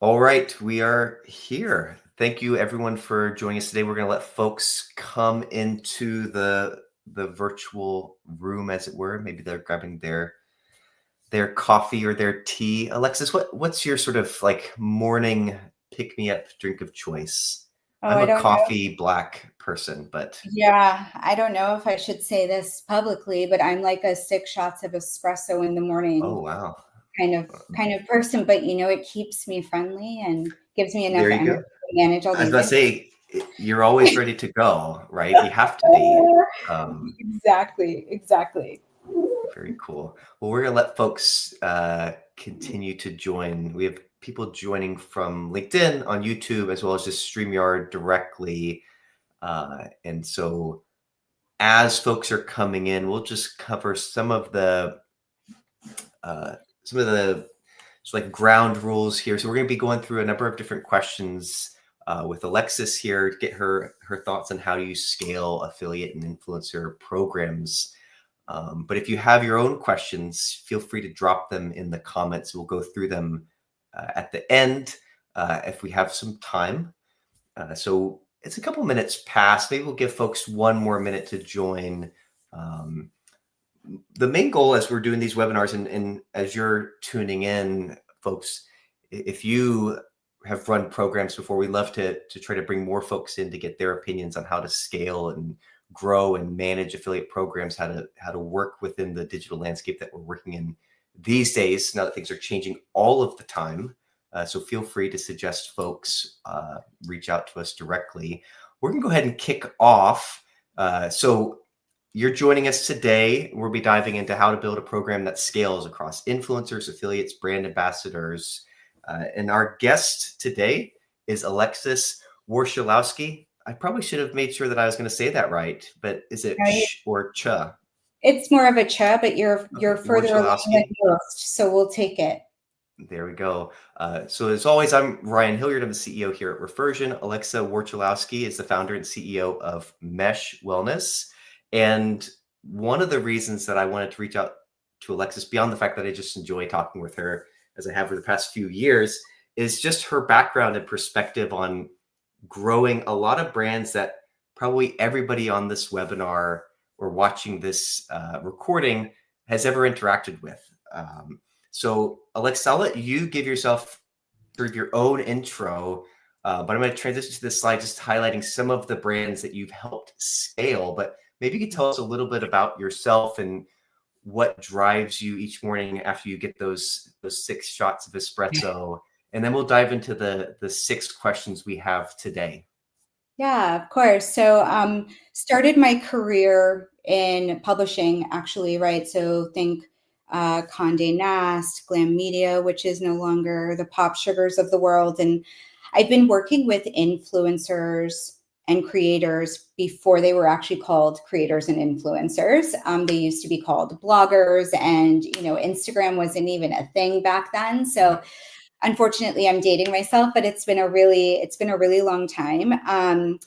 All right, we are here. Thank you everyone for joining us today. We're going to let folks come into the virtual room, as it were. Maybe they're grabbing their coffee or their tea. Alexis, what's your sort of like morning pick me up drink of choice? Oh, I'm I a don't know. coffee black person, but Yeah, I don't know if I should say this publicly, but I'm like a 6 shots of espresso in the oh morning wow, kind of person. But it keeps me friendly and gives me enough there you energy go. to manage all I was these about to things. say you're always ready to go, right? You have to be. Um, Exactly, exactly. Very cool. Well, we're going to let folks continue to join. We have people joining from LinkedIn, on YouTube, as well as just StreamYard directly. And so as folks are coming in, we'll just cover some of the like ground rules here. So we're going to be going through a number of different questions with Alexis here to get her thoughts on how you scale affiliate and influencer programs. But if you have your own questions, feel free to drop them in the comments. We'll go through them at the end if we have some time. So it's a couple minutes past. Maybe we'll give folks one more minute to join. Um, the main goal as we're doing these webinars and as you're tuning in, folks, if you have run programs before, we love to try to bring more folks in to get their opinions on how to scale and grow and manage affiliate programs, how to work within the digital landscape that we're working in these days, now that things are changing all of the time. So feel free to suggest folks reach out to us directly. We're going to go ahead and kick off. So you're joining us today. We'll be diving into how to build a program that scales across influencers, affiliates, brand ambassadors. And our guest today is Alexis Warshilowski. I probably should have made sure that I was going to say that right, but is it Right? ch or ch? It's more of a cha, but you're Okay, further along than Warshilowski. most, so we'll take it. There we go. So as always, I'm Ryan Hilliard. I'm the CEO here at Refersion. Alexa Warchulowski is the founder and CEO of Mesh Wellness. And one of the reasons that I wanted to reach out to Alexis, beyond the fact that I just enjoy talking with her as I have for the past few years, is just her background and perspective on growing a lot of brands that probably everybody on this webinar or watching this recording has ever interacted with. So, Alexa, I'll let you give yourself sort of your own intro, but I'm going to transition to this slide just highlighting some of the brands that you've helped scale. But maybe you could tell us a little bit about yourself and what drives you each morning after you get those 6 shots of espresso, and then we'll dive into the 6 questions we have today. Yeah, of course. So, started my career in publishing, actually, right? So think Condé Nast, Glam Media, which is no longer the Pop Sugars of the world, and I've been working with influencers and creators before they were actually called creators and influencers. They used to be called bloggers, and Instagram wasn't even a thing back then. So unfortunately, I'm dating myself, but it's been a really long time. And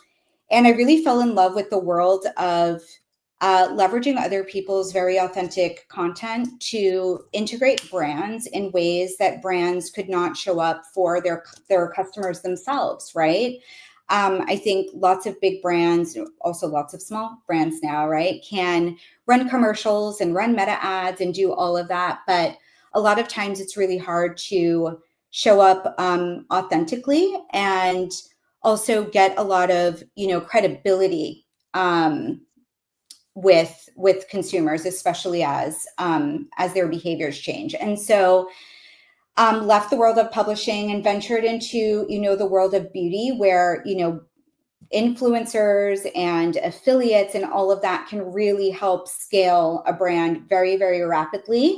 I really fell in love with the world of leveraging other people's very authentic content to integrate brands in ways that brands could not show up for their customers themselves, right? I think lots of big brands, also lots of small brands now, right, can run commercials and run meta ads and do all of that. But a lot of times it's really hard to show up authentically and also get a lot of credibility with consumers, especially as their behaviors change. And so left the world of publishing and ventured into the world of beauty, where influencers and affiliates and all of that can really help scale a brand very, very rapidly.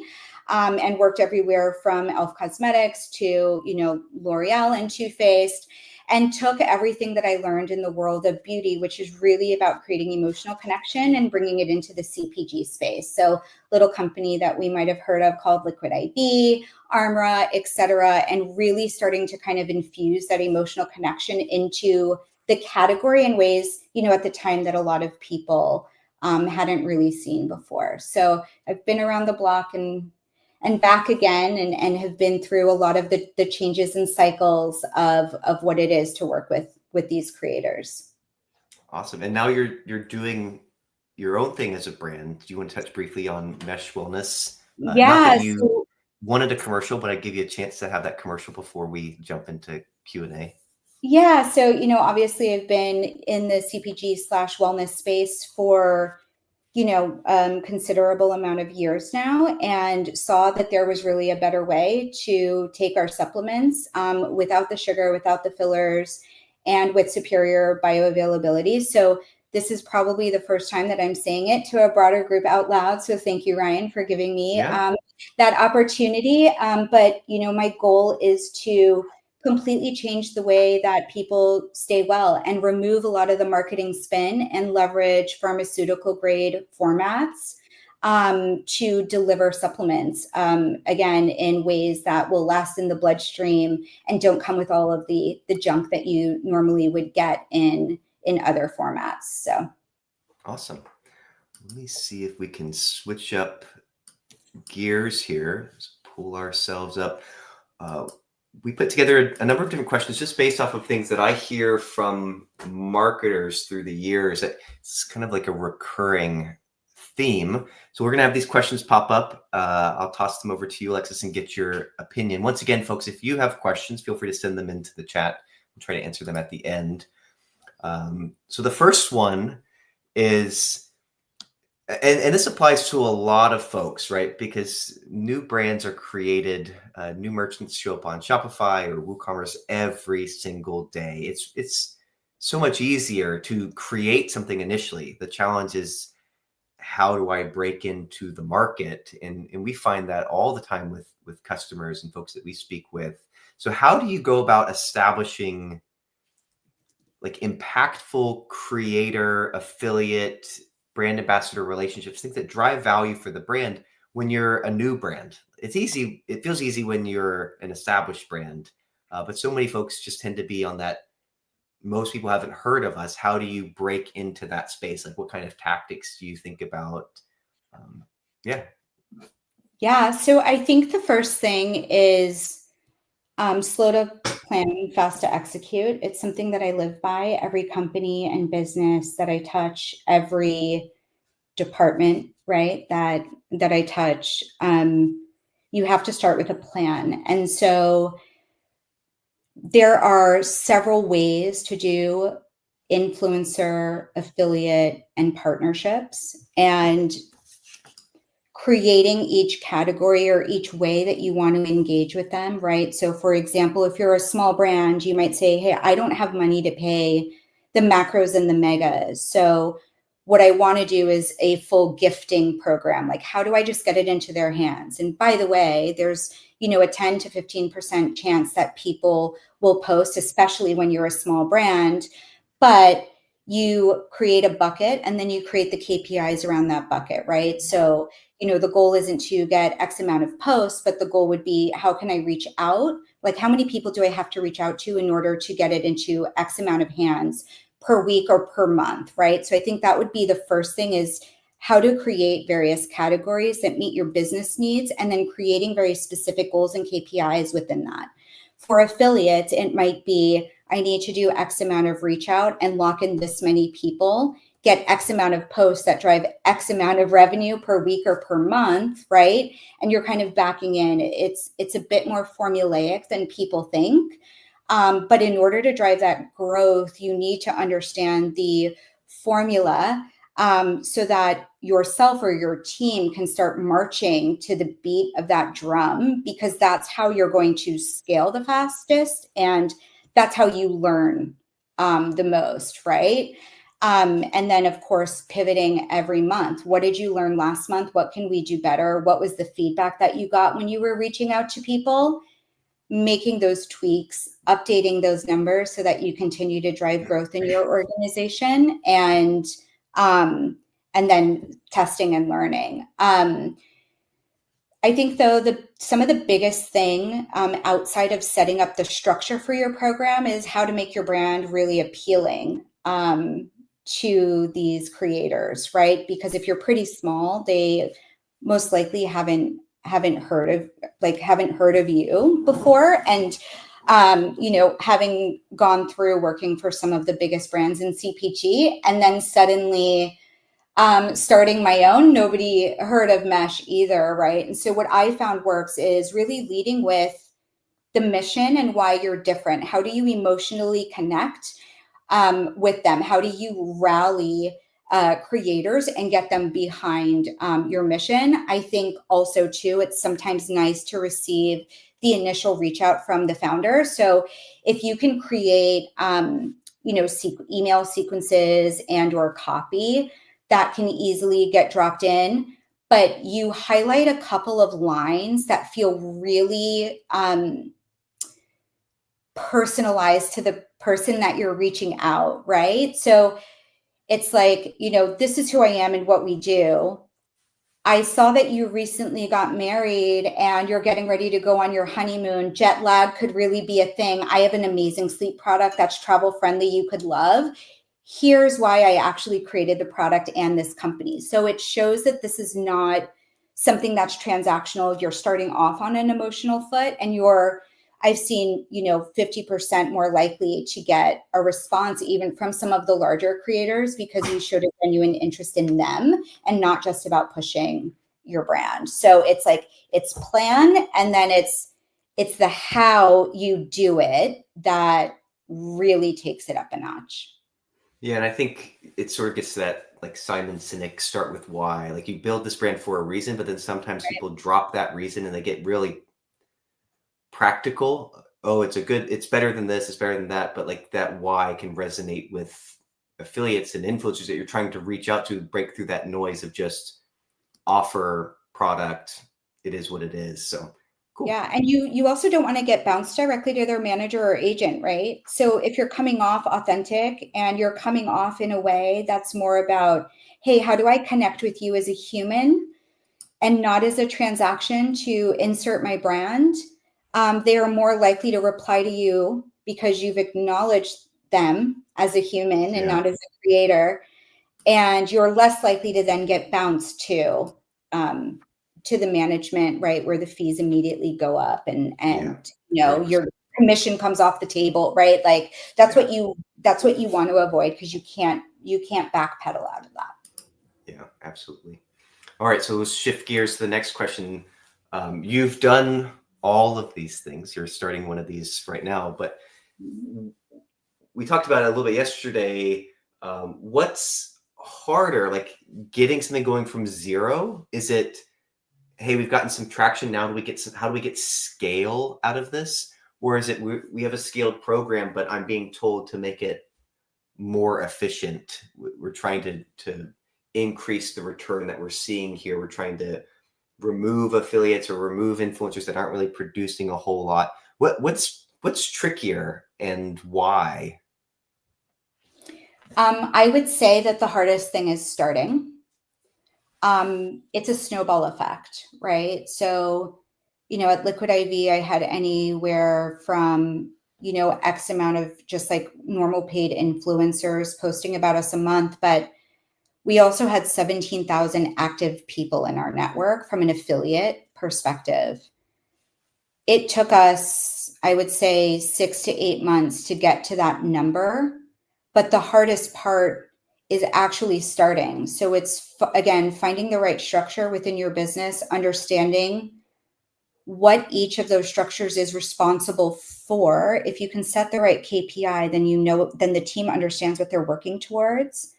And worked everywhere from Elf Cosmetics to L'Oreal and Too Faced, and took everything that I learned in the world of beauty, which is really about creating emotional connection, and bringing it into the CPG space. So little company that we might have heard of called Liquid IV, Armra, et cetera, and really starting to kind of infuse that emotional connection into the category in ways, at the time that a lot of people hadn't really seen before. So I've been around the block and and back again, and have been through a lot of the changes and cycles of what it is to work with these creators. Awesome. And now you're doing your own thing as a brand. Do you want to touch briefly on Mesh Wellness? Not Yeah. that you wanted a commercial, but I give you a chance to have that commercial before we jump into Q&A. Yeah. So, obviously I've been in the CPG/wellness space for, considerable amount of years now, and saw that there was really a better way to take our supplements without the sugar, without the fillers, and with superior bioavailability. So this is probably the first time that I'm saying it to a broader group out loud. So thank you, Ryan, for giving me that opportunity. But, my goal is to completely change the way that people stay well and remove a lot of the marketing spin and leverage pharmaceutical grade formats to deliver supplements, again, in ways that will last in the bloodstream and don't come with all of the junk that you normally would get in other formats. So awesome. Let me see if we can switch up gears here. Let's pull ourselves up. We put together a number of different questions just based off of things that I hear from marketers through the years. It's kind of like a recurring theme. So we're going to have these questions pop up. I'll toss them over to you, Alexis, and get your opinion. Once again, folks, if you have questions, feel free to send them into the chat. We'll try to answer them at the end. So the first one is, and this applies to a lot of folks, right? Because new brands are created, new merchants show up on Shopify or WooCommerce every single day. It's so much easier to create something initially. The challenge is, how do I break into the market? And we find that all the time with customers and folks that we speak with. So how do you go about establishing like impactful creator, affiliate, brand ambassador relationships, things that drive value for the brand when you're a new brand? It's easy. It feels easy when you're an established brand, but so many folks just tend to be on that. Most people haven't heard of us. How do you break into that space? Like, what kind of tactics do you think about? Yeah. So I think the first thing is slow to plan, fast to execute. It's something that I live by. Every company and business that I touch, every department, right, that I touch, you have to start with a plan. And so there are several ways to do influencer, affiliate, and partnerships, and creating each category or each way that you want to engage with them, right? So for example, if you're a small brand, you might say, hey, I don't have money to pay the macros and the megas. So what I want to do is a full gifting program. Like, how do I just get it into their hands? And by the way, there's, a 10 to 15% chance that people will post, especially when you're a small brand, but you create a bucket and then you create the KPIs around that bucket, right? So, the goal isn't to get X amount of posts, but the goal would be, how can I reach out? Like, how many people do I have to reach out to in order to get it into X amount of hands per week or per month, right? So I think that would be the first thing, is how to create various categories that meet your business needs, and then creating very specific goals and KPIs within that. For affiliates, it might be, I need to do X amount of reach out and lock in this many people, get X amount of posts that drive X amount of revenue per week or per month, right? And you're kind of backing in. It's a bit more formulaic than people think. But in order to drive that growth, you need to understand the formula so that yourself or your team can start marching to the beat of that drum, because that's how you're going to scale the fastest, and that's how you learn the most, right? And then, of course, pivoting every month. What did you learn last month? What can we do better? What was the feedback that you got when you were reaching out to people? Making those tweaks, updating those numbers so that you continue to drive growth in your organization, and then testing and learning. I think, though, some of the biggest thing outside of setting up the structure for your program is how to make your brand really appealing to these creators, right? Because if you're pretty small, they most likely haven't haven't heard of you before. And having gone through working for some of the biggest brands in CPG, and then suddenly starting my own, nobody heard of Mesh either, right? And so what I found works is really leading with the mission and why you're different. How do you emotionally connect with them? How do you rally creators and get them behind your mission? I think also too, it's sometimes nice to receive the initial reach out from the founder. So if you can create, email sequences and or copy that can easily get dropped in, but you highlight a couple of lines that feel really personalized to the person that you're reaching out, right? So it's like, this is who I am and what we do. I saw that you recently got married and you're getting ready to go on your honeymoon. Jet lag could really be a thing. I have an amazing sleep product that's travel friendly you could love. Here's why I actually created the product and this company. So it shows that this is not something that's transactional. You're starting off on an emotional foot, and I've seen, 50% more likely to get a response even from some of the larger creators, because you showed a genuine interest in them and not just about pushing your brand. So it's like, it's plan, and then it's the how you do it that really takes it up a notch. Yeah, and I think it sort of gets to that, like Simon Sinek, start with why. Like, you build this brand for a reason, but then sometimes people drop that reason and they get really practical. Oh, it's better than this, it's better than that. But like, that why can resonate with affiliates and influencers that you're trying to reach out to, break through that noise of just offer product. It is what it is. So cool. Yeah. And you also don't want to get bounced directly to their manager or agent, right? So if you're coming off authentic and you're coming off in a way that's more about, hey, how do I connect with you as a human and not as a transaction to insert my brand? They are more likely to reply to you because you've acknowledged them as a human and not as a creator. And you're less likely to then get bounced to the management, right, where the fees immediately go up and your commission comes off the table, right? Like that's what you want to avoid, because you can't backpedal out of that. Yeah, absolutely. All right, so let's shift gears to the next question. You've done all of these things. You're starting one of these right now, but we talked about it a little bit yesterday. What's harder, like getting something going from zero? Is it, hey, we've gotten some traction now, how do we get scale out of this? Or is it, we have a scaled program, but I'm being told to make it more efficient? We're trying to increase the return that we're seeing here. We're trying to remove affiliates or remove influencers that aren't really producing a whole lot. What's trickier and why? I would say that the hardest thing is starting. It's a snowball effect, right? So, at Liquid IV, I had anywhere from, X amount of just like normal paid influencers posting about us a month, but we also had 17,000 active people in our network from an affiliate perspective. It took us, I would say, 6 to 8 months to get to that number. But the hardest part is actually starting. So it's, again, finding the right structure within your business, understanding what each of those structures is responsible for. If you can set the right KPI, then the team understands what they're working towards.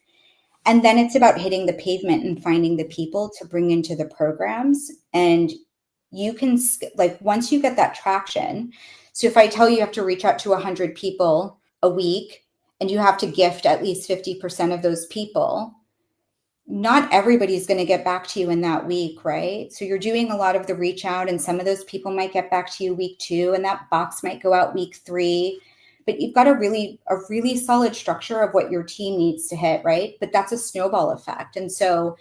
And then it's about hitting the pavement and finding the people to bring into the programs. And you can, like, once you get that traction, so if I tell you have to reach out to 100 people a week and you have to gift at least 50% of those people, not everybody's going to get back to you in that week, right? So you're doing a lot of the reach out, and some of those people might get back to you week 2, and that box might go out week 3. But you've got a really solid structure of what your team needs to hit, right? But that's a snowball effect. And so,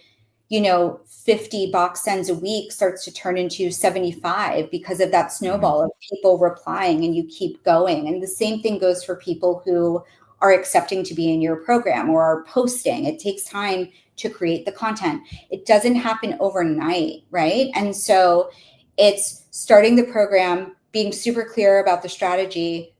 50 box sends a week starts to turn into 75 because of that snowball of people replying, and you keep going. And the same thing goes for people who are accepting to be in your program or are posting. It takes time to create the content. It doesn't happen overnight, right? And so It's starting the program, being super clear about the strategy,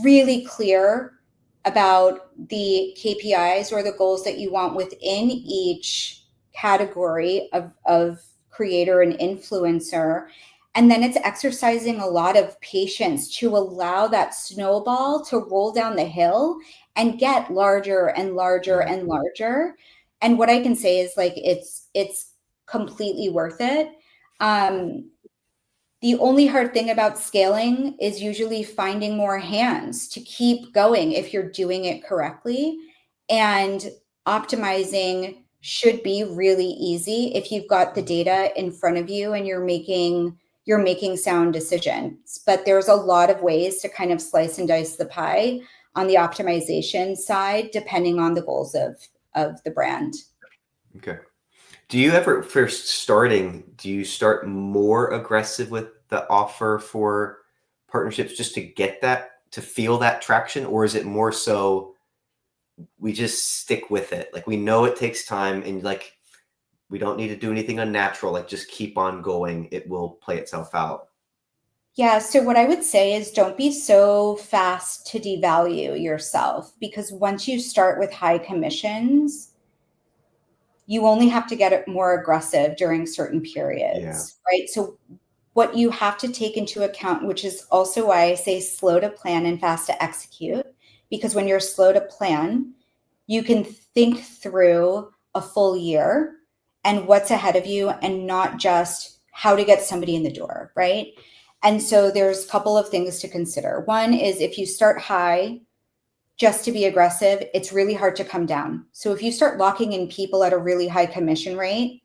really clear about the KPIs or the goals that you want within each category of creator and influencer. And then it's exercising a lot of patience to allow that snowball to roll down the hill and get larger and larger and larger. And what I can say is like it's completely worth it. The only hard thing about scaling is usually finding more hands to keep going if you're doing it correctly. And optimizing should be really easy if you've got the data in front of you and you're making sound decisions. But there's a lot of ways to kind of slice and dice the pie on the optimization side, depending on the goals of the brand. Okay. Do you ever, first starting, do you start more aggressive with the offer for partnerships just to get that, to feel that traction? Or is it more so we just stick with it? Like we know it takes time and like we don't need to do anything unnatural, like just keep on going. It will play itself out. Yeah, so what I would say is don't be so fast to devalue yourself, because once you start with high commissions, you only have to get it more aggressive during certain periods, right? So what you have to take into account, which is also why I say slow to plan and fast to execute, because when you're slow to plan, you can think through a full year and what's ahead of you and not just how to get somebody in the door, right? And so there's a couple of things to consider. One is if you start high just to be aggressive, it's really hard to come down. So if you start locking in people at a really high commission rate,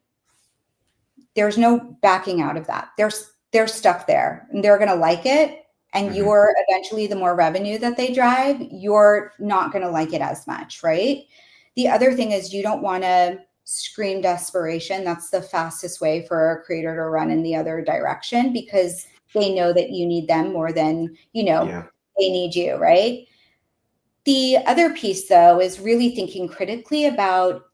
there's no backing out of that. They're stuck there and they're going to like it. And you're eventually, the more revenue that they drive, you're not going to like it as much, right? The other thing is you don't want to scream desperation. That's the fastest way for a creator to run in the other direction, because they know that you need them more than, they need you, right? The other piece, though, is really thinking critically about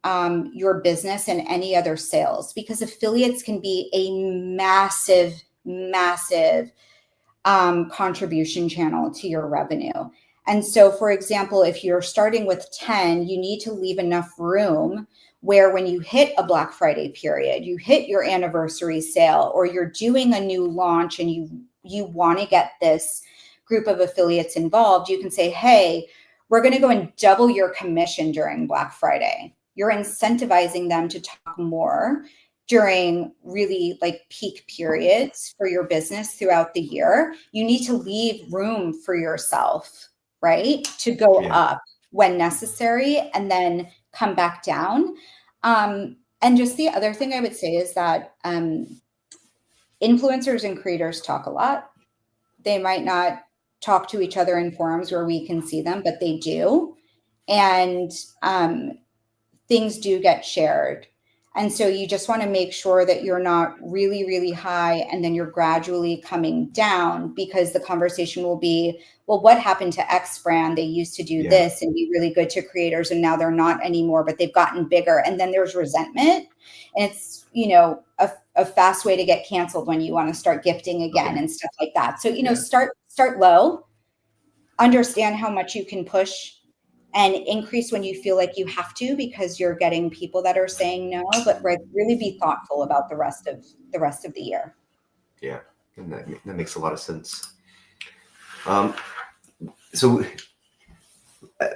your business and any other sales, because affiliates can be a massive, massive contribution channel to your revenue. And so, for example, if you're starting with 10, you need to leave enough room where when you hit a Black Friday period, you hit your anniversary sale, or you're doing a new launch and you want to get this group of affiliates involved, you can say, hey, we're going to go and double your commission during Black Friday. You're incentivizing them to talk more during really like peak periods for your business throughout the year. You need to leave room for yourself, right? To go up when necessary and then come back down. And just the other thing I would say is that influencers and creators talk a lot. They might not talk to each other in forums where we can see them, but they do. And things do get shared. And so you just want to make sure that you're not really, really high and then you're gradually coming down, because the conversation will be, well, what happened to X brand? They used to do this and be really good to creators and now they're not anymore, but they've gotten bigger. And then there's resentment. And it's, a fast way to get canceled when you want to start gifting again and stuff like that. So, start low, understand how much you can push, and increase when you feel like you have to, because you're getting people that are saying no, but really be thoughtful about the rest of the year. Yeah. And that makes a lot of sense. So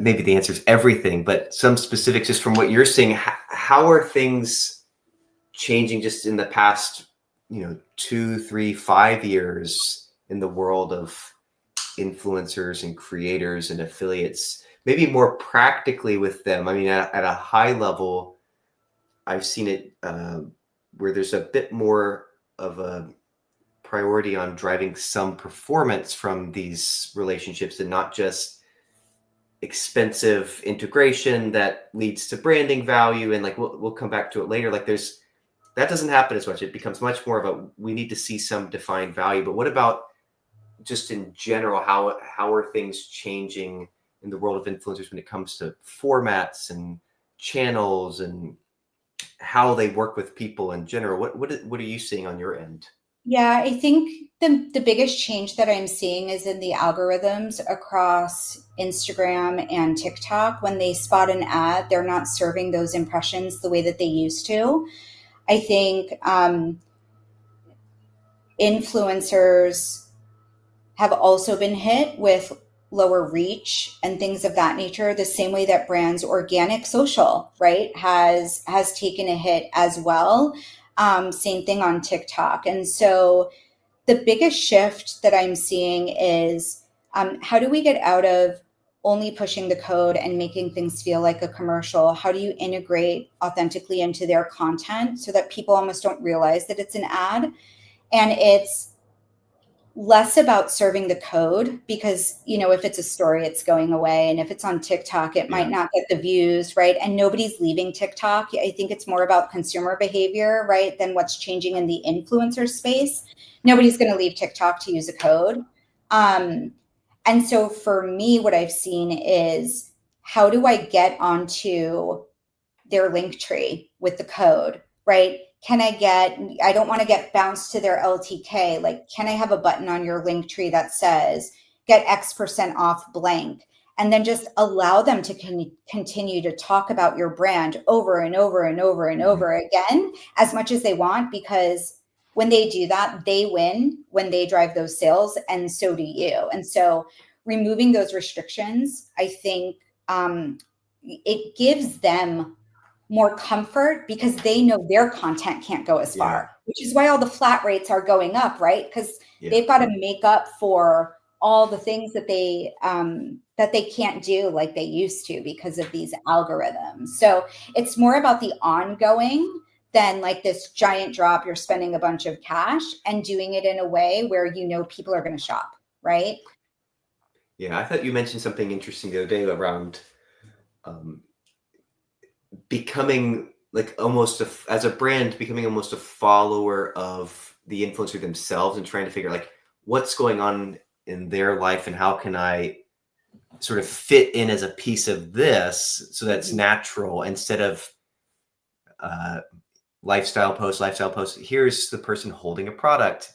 maybe the answer is everything, but some specifics just from what you're seeing, how are things changing just in the past, 2, 3, 5 years in the world of influencers and creators and affiliates? Maybe more practically with them. I mean, at a high level, I've seen it where there's a bit more of a priority on driving some performance from these relationships and not just expensive integration that leads to branding value. And like, we'll come back to it later. Like that doesn't happen as much. It becomes much more of we need to see some defined value. But what about just in general, how are things changing in the world of influencers when it comes to formats and channels and how they work with people in general? What are you seeing on your end? Yeah, I think the biggest change that I'm seeing is in the algorithms across Instagram and TikTok. When they spot an ad, they're not serving those impressions the way that they used to. I think influencers have also been hit with lower reach and things of that nature, the same way that brands organic social, right, has taken a hit as well. Same thing on TikTok. And so the biggest shift that I'm seeing is how do we get out of only pushing the code and making things feel like a commercial? How do you integrate authentically into their content so that people almost don't realize that it's an ad? And it's less about serving the code because, if it's a story, it's going away. And if it's on TikTok, it might Yeah. not get the views, right? And nobody's leaving TikTok. I think it's more about consumer behavior, right, than what's changing in the influencer space. Nobody's going to leave TikTok to use a code. Um, and so for me, what I've seen is how do I get onto their link tree with the code, right? I don't want to get bounced to their LTK. Like, can I have a button on your link tree that says get X% off blank? And then just allow them to continue to talk about your brand over and over and over and Mhm. over again as much as they want, because when they do that, they win when they drive those sales, and so do you. And so removing those restrictions, I think it gives them more comfort because they know their content can't go as Yeah. far, which is why all the flat rates are going up, right? Because Yeah. they've got to make up for all the things that they can't do like they used to because of these algorithms. So it's more about the ongoing than like this giant drop. You're spending a bunch of cash and doing it in a way where people are going to shop, right? Yeah. I thought you mentioned something interesting the other day around um, becoming like almost as a brand, becoming almost a follower of the influencer themselves and trying to figure like what's going on in their life and how can I sort of fit in as a piece of this so that's Mhm. natural instead of uh, lifestyle post. Here's the person holding a product.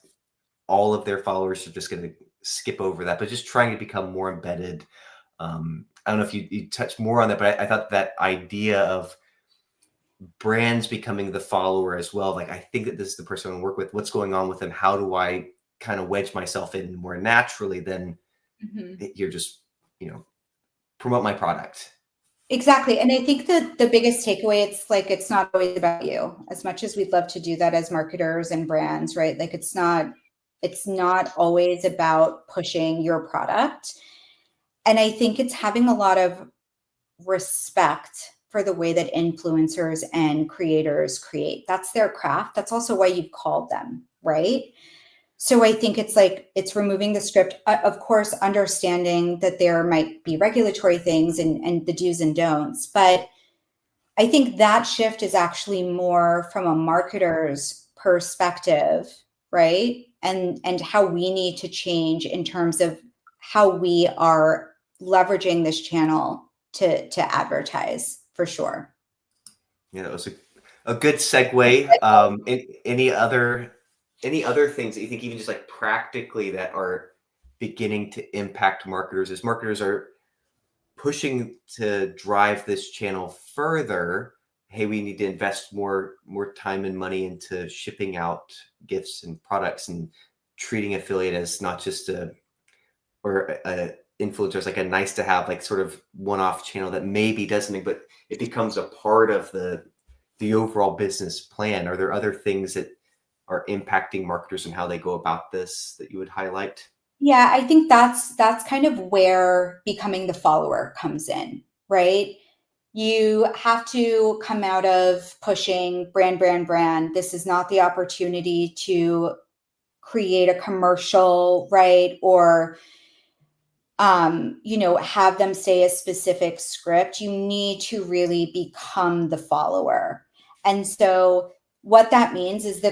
All of their followers are just going to skip over that, but just trying to become more embedded. I don't know if you touched more on that, but I thought that idea of brands becoming the follower as well. Like, I think that this is the person I want to work with. What's going on with them? How do I kind of wedge myself in more naturally than Mhm. you're just, promote my product? Exactly. And I think that the biggest takeaway, it's like it's not always about you. As much as we'd love to do that as marketers and brands, right? Like it's not always about pushing your product. And I think it's having a lot of respect for the way that influencers and creators create. That's their craft. That's also why you've called them, right? So I think it's like it's removing the script. Of course, understanding that there might be regulatory things and the do's and don'ts, but I think that shift is actually more from a marketer's perspective, right? And how we need to change in terms of how we are leveraging this channel to advertise for sure. Yeah, that was a good segue. Any other things that you think even just like practically that are beginning to impact marketers as marketers are pushing to drive this channel further? Hey, we need to invest more time and money into shipping out gifts and products and treating affiliate as not just a influencer as like a nice to have, like sort of one-off channel that maybe doesn't make, but it becomes a part of the overall business plan. Are there other things that are impacting marketers and how they go about this that you would highlight? Yeah, I think that's kind of where becoming the follower comes in, right? You have to come out of pushing brand, brand, brand. This is not the opportunity to create a commercial, right? Or have them say a specific script. You need to really become the follower. And so what that means is the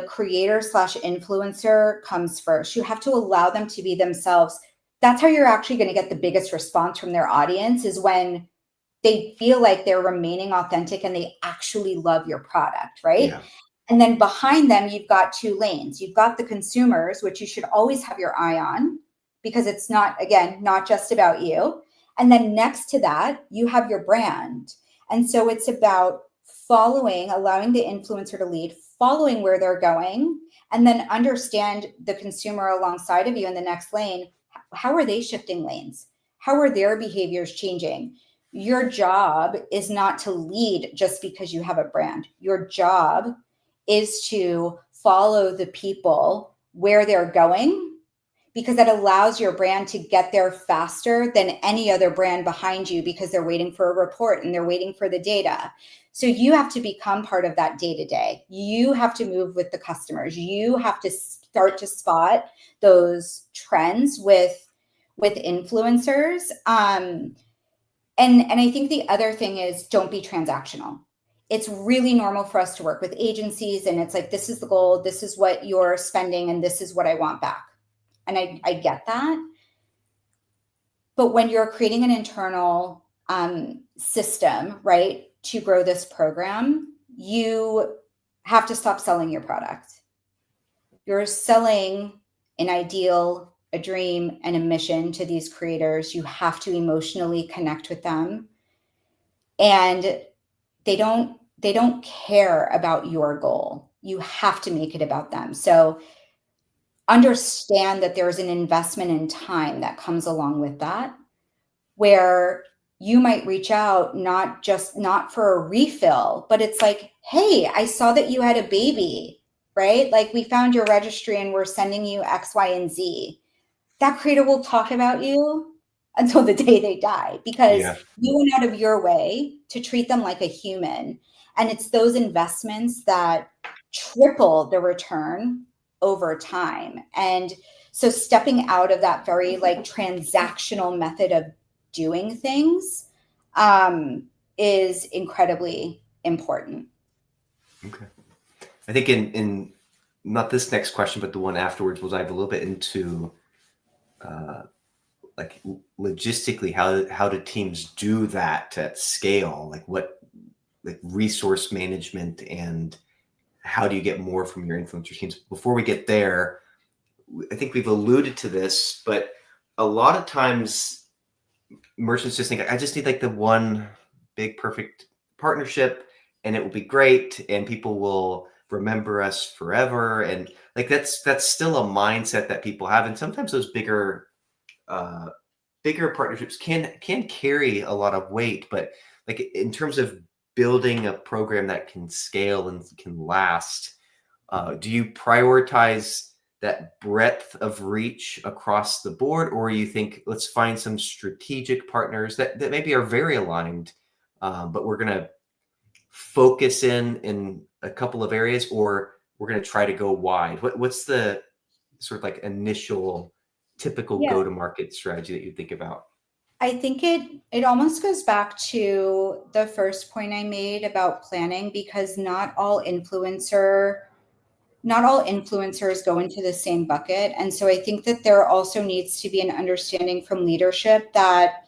creator slash influencer comes first. You have to allow them to be themselves. That's how you're actually going to get the biggest response from their audience, is when they feel like they're remaining authentic and they actually love your product, right? Yeah. And then behind them, you've got two lanes. You've got the consumers, which you should always have your eye on because it's not, again, not just about you. And then next to that, you have your brand. And so it's about following, allowing the influencer to lead, following where they're going, and then understand the consumer alongside of you in the next lane. How are they shifting lanes? How are their behaviors changing? Your job is not to lead just because you have a brand. Your job is to follow the people where they're going, because that allows your brand to get there faster than any other brand behind you, because they're waiting for a report and they're waiting for the data. So you have to become part of that day-to-day. You have to move with the customers. You have to start to spot those trends with influencers. And I think the other thing is, don't be transactional. It's really normal for us to work with agencies and it's like, this is the goal, this is what you're spending, and this is what I want back. And I get that. But when you're creating an internal system, right, to grow this program, you have to stop selling your product. You're selling an ideal, a dream, and a mission to these creators. You have to emotionally connect with them. And they don't care about your goal. You have to make it about them. So understand that there's an investment in time that comes along with that, where you might reach out not for a refill, but it's like, hey, I saw that you had a baby, right? Like, we found your registry and we're sending you X, Y, and Z. That creator will talk about you until the day they die, because you went out of your way to treat them like a human. And it's those investments that triple the return over time. And so stepping out of that very like transactional method of doing things is incredibly important. Okay. I think in not this next question, but the one afterwards, we'll dive a little bit into like logistically, how do teams do that at scale? Like what, like resource management, and how do you get more from your influencer teams? Before we get there, I think we've alluded to this, but a lot of times merchants just think, I just need like the one big perfect partnership and it will be great and people will remember us forever. And like that's still a mindset that people have. And sometimes those bigger partnerships can carry a lot of weight, but like in terms of building a program that can scale and can last, do you prioritize that breadth of reach across the board, or you think let's find some strategic partners that maybe are very aligned, but we're going to focus in a couple of areas, or we're going to try to go wide? What's the sort of like initial typical go-to-market strategy that you think about? I think it almost goes back to the first point I made about planning, because not all influencers go into the same bucket. And so I think that there also needs to be an understanding from leadership that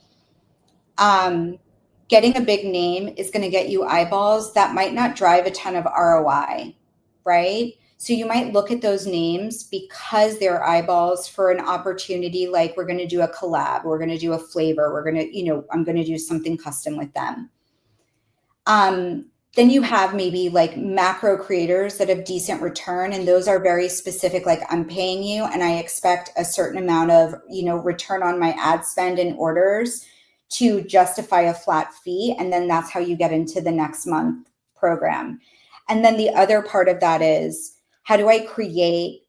getting a big name is going to get you eyeballs that might not drive a ton of ROI, right? So you might look at those names because they're eyeballs for an opportunity, like we're going to do a collab, we're going to do a flavor, we're going to, I'm going to do something custom with them. Then you have maybe like macro creators that have decent return, and those are very specific, like I'm paying you and I expect a certain amount of, return on my ad spend and orders to justify a flat fee. And then that's how you get into the next month program. And then the other part of that is, how do I create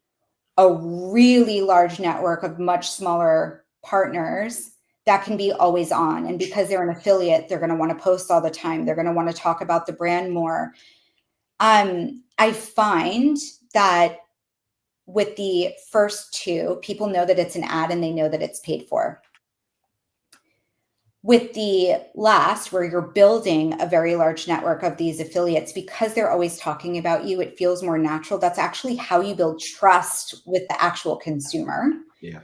a really large network of much smaller partners that can be always on? And because they're an affiliate, they're going to want to post all the time. They're going to want to talk about the brand more. I find that with the first two, people know that it's an ad and they know that it's paid for. With the last, where you're building a very large network of these affiliates, because they're always talking about you, it feels more natural. That's actually how you build trust with the actual consumer. Yeah.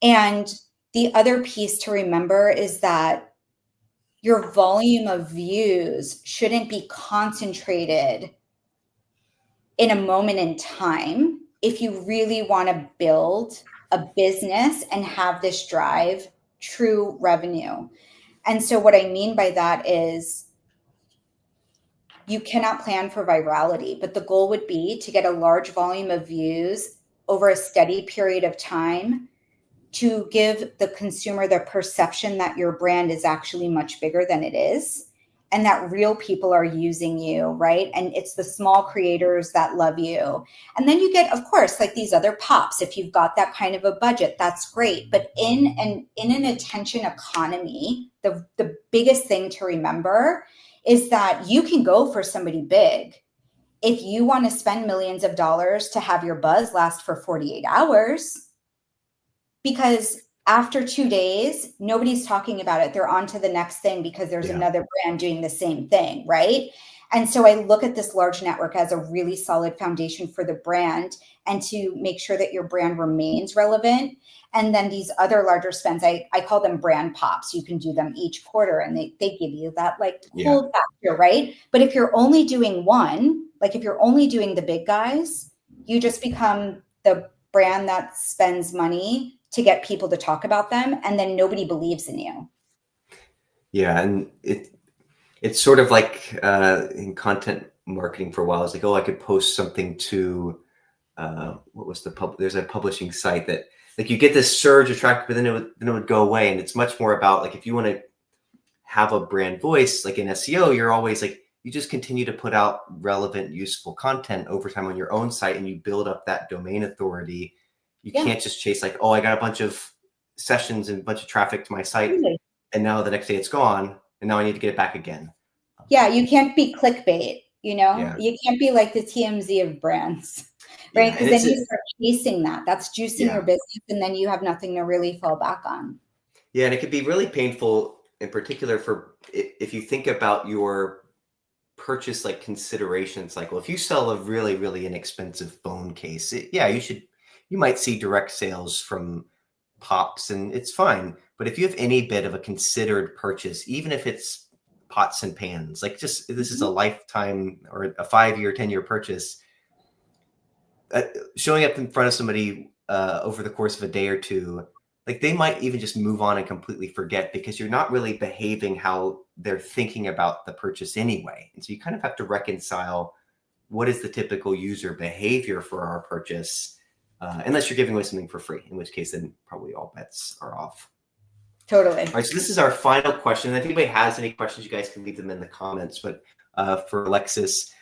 And the other piece to remember is that your volume of views shouldn't be concentrated in a moment in time if you really want to build a business and have this drive true revenue. And so what I mean by that is you cannot plan for virality, but the goal would be to get a large volume of views over a steady period of time to give the consumer the perception that your brand is actually much bigger than it is and that real people are using you, right? And it's the small creators that love you. And then you get, of course, like these other pops. If you've got that kind of a budget, that's great. But in an attention economy, the biggest thing to remember is that you can go for somebody big. If you want to spend millions of dollars to have your buzz last for 48 hours, because after 2 days, nobody's talking about it. They're on to the next thing because there's another brand doing the same thing, right? And so I look at this large network as a really solid foundation for the brand and to make sure that your brand remains relevant. And then these other larger spends, I call them brand pops. You can do them each quarter and they give you that like cool factor, right? But if you're only doing one, like if you're only doing the big guys, you just become the brand that spends money to get people to talk about them, and then nobody believes in you. Yeah, and it's sort of like in content marketing for a while. It's like, oh, I could post something to what was there's a publishing site that like you get this surge of traffic, but then it would go away. And it's much more about like if you want to have a brand voice, like in SEO, you're always like you just continue to put out relevant, useful content over time on your own site, and you build up that domain authority. You can't just chase like, oh, I got a bunch of sessions and a bunch of traffic to my site, and now the next day it's gone, and now I need to get it back again. Yeah, you can't be clickbait, you know? Yeah. You can't be like the TMZ of brands, right? Because then you start chasing that. That's juicing your business, and then you have nothing to really fall back on. Yeah, and it could be really painful, in particular for if you think about your purchase like consideration cycle. If you sell a really, really inexpensive phone case, you might see direct sales from pops and it's fine. But if you have any bit of a considered purchase, even if it's pots and pans, like just this is a lifetime or a 5-year, 10-year purchase, showing up in front of somebody over the course of a day or two, like they might even just move on and completely forget because you're not really behaving how they're thinking about the purchase anyway. And so you kind of have to reconcile what is the typical user behavior for our purchase, unless you're giving away something for free, in which case then probably all bets are off. Totally. All right, so this is our final question. If anybody has any questions, you guys can leave them in the comments. But for Alexis,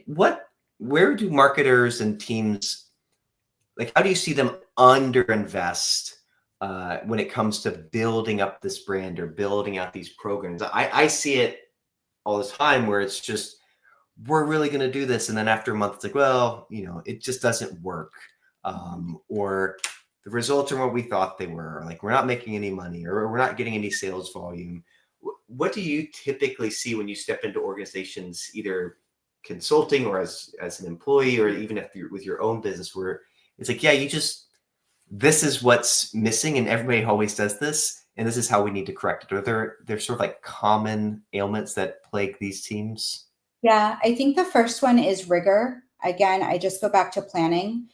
where do marketers and teams, like how do you see them underinvest when it comes to building up this brand or building out these programs? I see it all the time where it's just, we're really going to do this. And then after a month, it's like, well, it just doesn't work. Or the results are what we thought they were, or like we're not making any money, or we're not getting any sales volume. What do you typically see when you step into organizations, either consulting or as an employee, or even if you're with your own business, where it's like, this is what's missing and everybody always does this, and this is how we need to correct it? Are there sort of like common ailments that plague these teams? Yeah, I think the first one is rigor. Again, I just go back to planning.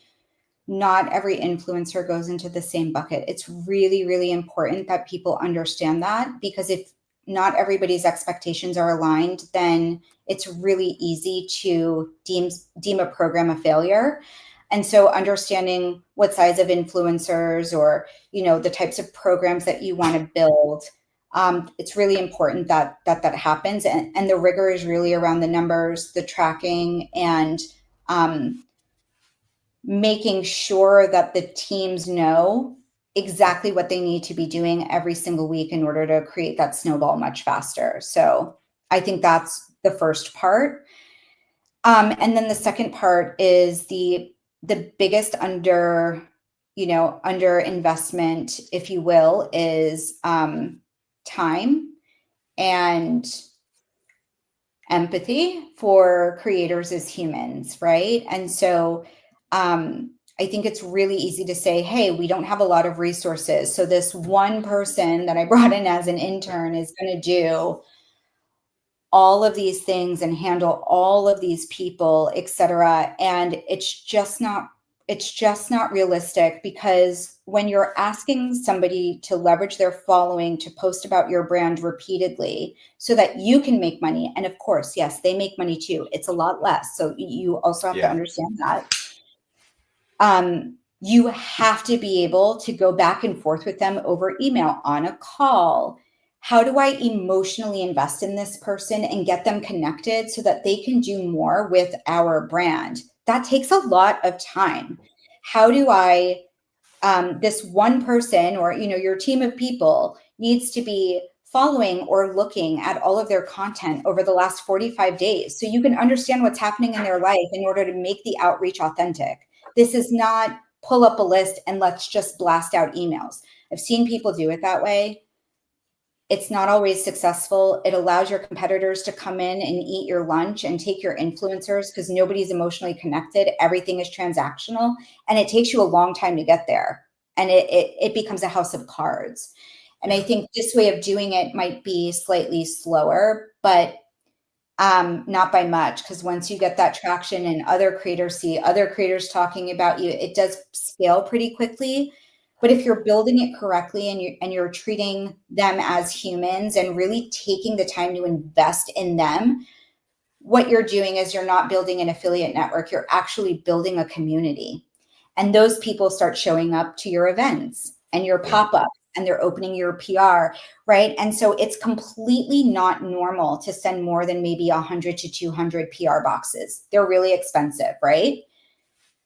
Not every influencer goes into the same bucket. It's really, really important that people understand that, because if not everybody's expectations are aligned, then it's really easy to deem a program a failure. And so understanding what size of influencers or, the types of programs that you want to build, it's really important that happens. And the rigor is really around the numbers, the tracking, and making sure that the teams know exactly what they need to be doing every single week in order to create that snowball much faster. So I think that's the first part. And then the second part is the biggest under investment, if you will, is time and empathy for creators as humans, right? And so I think it's really easy to say, hey, we don't have a lot of resources, so this one person that I brought in as an intern is going to do all of these things and handle all of these people, etc. And it's just not realistic, because when you're asking somebody to leverage their following to post about your brand repeatedly so that you can make money, and of course, yes, they make money too. It's a lot less. So you also have to Yeah. understand that. You have to be able to go back and forth with them over email, on a call. How do I emotionally invest in this person and get them connected so that they can do more with our brand? That takes a lot of time. How do I, this one person, or, your team of people needs to be following or looking at all of their content over the last 45 days so you can understand what's happening in their life in order to make the outreach authentic. This is not pull up a list and let's just blast out emails. I've seen people do it that way. It's not always successful. It allows your competitors to come in and eat your lunch and take your influencers, because nobody's emotionally connected. Everything is transactional, and it takes you a long time to get there. And it becomes a house of cards. And I think this way of doing it might be slightly slower, but not by much, because once you get that traction and other creators see other creators talking about you, it does scale pretty quickly. But if you're building it correctly and you're treating them as humans and really taking the time to invest in them, what you're doing is you're not building an affiliate network, you're actually building a community. And those people start showing up to your events and your pop-ups, and they're opening your PR, right? And so it's completely not normal to send more than maybe 100 to 200 PR boxes. They're really expensive, right?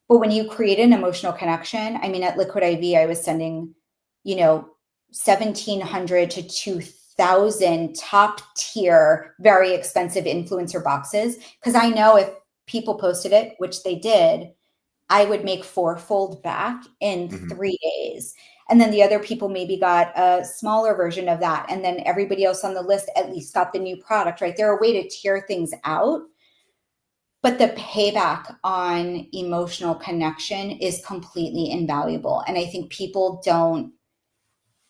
But when you create an emotional connection, I mean, at Liquid IV, I was sending, 1,700 to 2,000 top tier, very expensive influencer boxes. Because I know if people posted it, which they did, I would make fourfold back in 3 days. And then the other people maybe got a smaller version of that. And then everybody else on the list at least got the new product, right? They're a way to tier things out. But the payback on emotional connection is completely invaluable. And I think people don't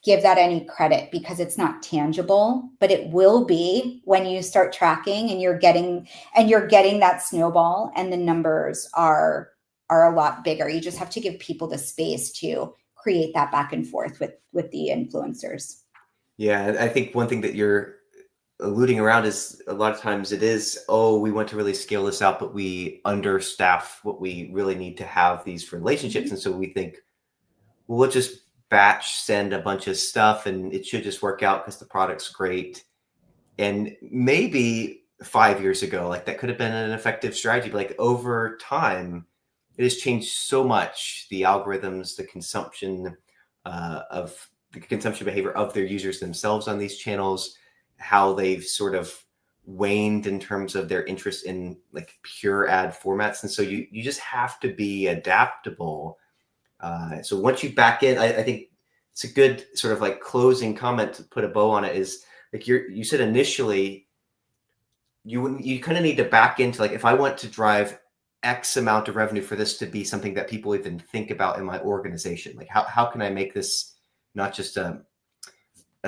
give that any credit because it's not tangible, but it will be when you start tracking and you're getting that snowball, and the numbers are a lot bigger. You just have to give people the space to create that back and forth with the influencers. Yeah, I think one thing that you're alluding around is a lot of times it is, oh, we want to really scale this out, but we understaff what we really need to have these relationships. And so we think, well, we'll just batch send a bunch of stuff and it should just work out because the product's great. And maybe 5 years ago, like that could have been an effective strategy. But like over time, it has changed so much. The algorithms, the consumption behavior of their users themselves on these channels, how they've sort of waned in terms of their interest in like pure ad formats. And so you just have to be adaptable. So once you back in, I think it's a good sort of like closing comment to put a bow on it is like you said initially, you kind of need to back into like, if I want to drive X amount of revenue for this to be something that people even think about in my organization, like how can I make this not just a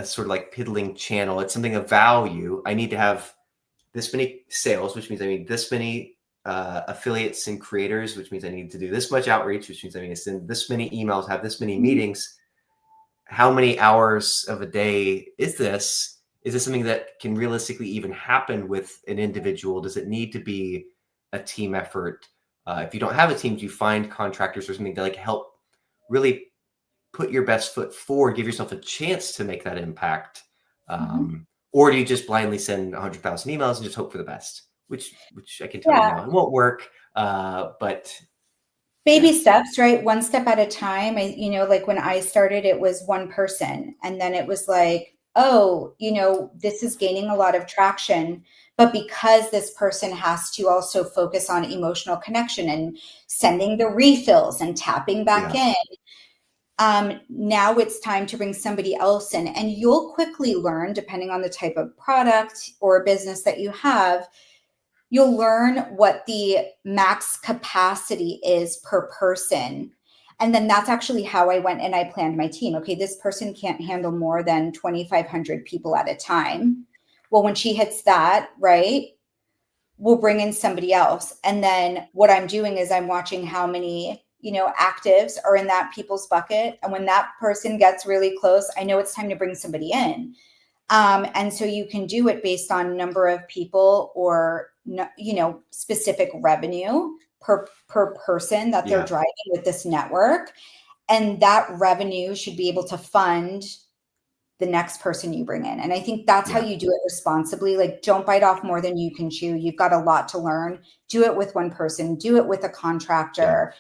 sort of like piddling channel? It's something of value. I need to have this many sales, which means I need this many affiliates and creators, which means I need to do this much outreach, which means I need to send this many emails, have this many meetings. How many hours of a day is this? Is this something that can realistically even happen with an individual? Does it need to be a team effort? If you don't have a team, do you find contractors or something to like help really put your best foot forward, give yourself a chance to make that impact? Or do you just blindly send 100,000 emails and just hope for the best? Which I can tell you now, it won't work. But baby steps, right? One step at a time. Like when I started, it was one person. And then it was like, oh, this is gaining a lot of traction. But because this person has to also focus on emotional connection and sending the refills and tapping back in, now it's time to bring somebody else in. And you'll quickly learn, depending on the type of product or business that you have, you'll learn what the max capacity is per person. And then that's actually how I went and I planned my team. Okay, this person can't handle more than 2,500 people at a time. Well, when she hits that, right, we'll bring in somebody else. And then what I'm doing is I'm watching how many, actives are in that people's bucket. And when that person gets really close, I know it's time to bring somebody in. And so you can do it based on number of people or, specific revenue per person that they're driving with this network. And that revenue should be able to fund the next person you bring in. And I think that's how you do it responsibly. Like, don't bite off more than you can chew. You've got a lot to learn. Do it with one person, do it with a contractor,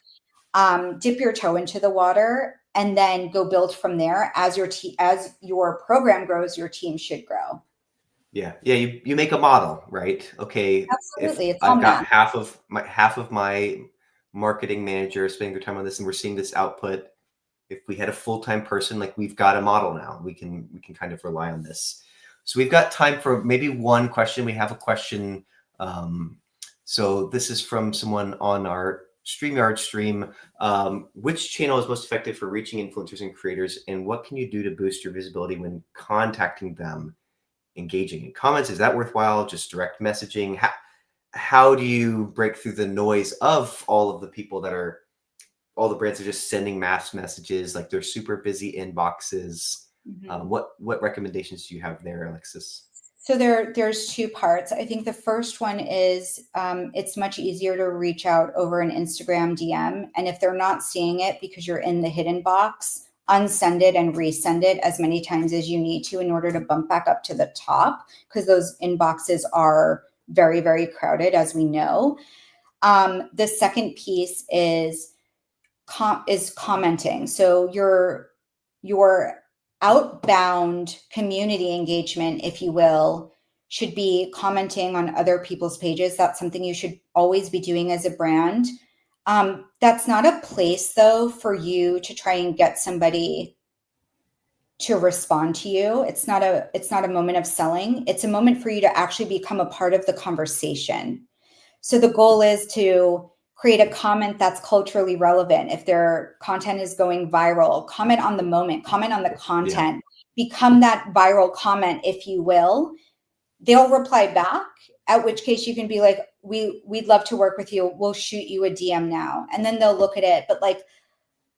dip your toe into the water, and then go build from there. As your program grows, your team should grow. Yeah. You make a model, right? Okay. Absolutely. If It's all I've got math. half of my marketing manager spending their time on this, and we're seeing this output. If we had a full-time person, like, we've got a model now, we can kind of rely on this. So we've got time for maybe one question. We have a question. So this is from someone on our StreamYard stream. Which channel is most effective for reaching influencers and creators, and what can you do to boost your visibility when contacting them? Engaging in comments, is that worthwhile? Just direct messaging? How do you break through the noise of all of the people that are, all the brands are just sending mass messages, like they're super busy inboxes? What recommendations do you have there, Alexis? So there's two parts. I think the first one is it's much easier to reach out over an Instagram DM. And if they're not seeing it because you're in the hidden box, unsend it and resend it as many times as you need to in order to bump back up to the top, because those inboxes are very, very crowded, as we know. The second piece is commenting. So your outbound community engagement, if you will, should be commenting on other people's pages. That's something you should always be doing as a brand. That's not a place, though, for you to try and get somebody to respond to you. It's not a moment of selling. It's a moment for you to actually become a part of the conversation. So the goal is to create a comment that's culturally relevant. If their content is going viral, comment on the moment, comment on the content, become that viral comment, if you will. They'll reply back, at which case you can be like, we'd love to work with you. We'll shoot you a DM now. And then they'll look at it. But like,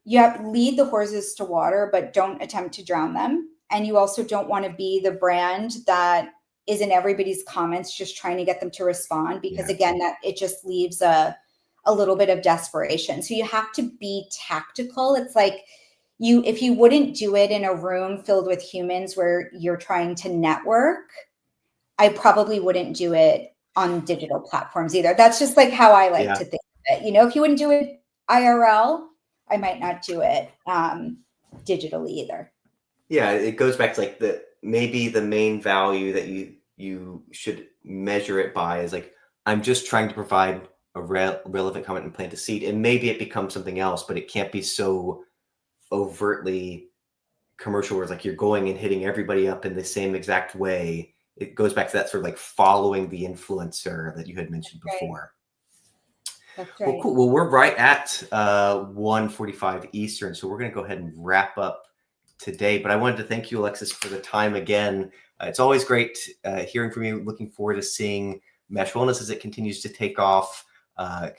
you have to lead the horses to water, but don't attempt to drown them. And you also don't want to be the brand that is in everybody's comments just trying to get them to respond, because again, that it just leaves a little bit of desperation. So you have to be tactical. It's like, if you wouldn't do it in a room filled with humans where you're trying to network, I probably wouldn't do it on digital platforms either. That's just like how I like to think of it. If you wouldn't do it IRL, I might not do it digitally either. Yeah, it goes back to like maybe the main value that you should measure it by is like, I'm just trying to provide a relevant comment and plant a seed, and maybe it becomes something else, but it can't be so overtly commercial where it's like you're going and hitting everybody up in the same exact way. It goes back to that sort of like following the influencer that you had mentioned before. That's right. Well, cool. Well, we're right at 1:45 Eastern, so we're going to go ahead and wrap up today. But I wanted to thank you, Alexis, for the time again. It's always great hearing from you. Looking forward to seeing Mesh Wellness as it continues to take off.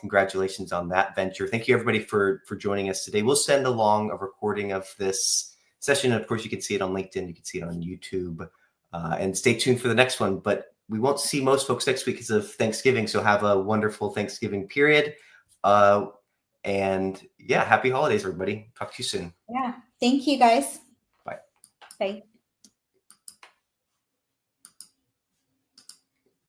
Congratulations on that venture. Thank you, everybody, for joining us today. We'll send along a recording of this session. And of course, you can see it on LinkedIn. You can see it on YouTube. And stay tuned for the next one. But we won't see most folks next week because of Thanksgiving. So have a wonderful Thanksgiving period. And yeah, happy holidays, everybody. Talk to you soon. Yeah. Thank you, guys. Bye. Bye.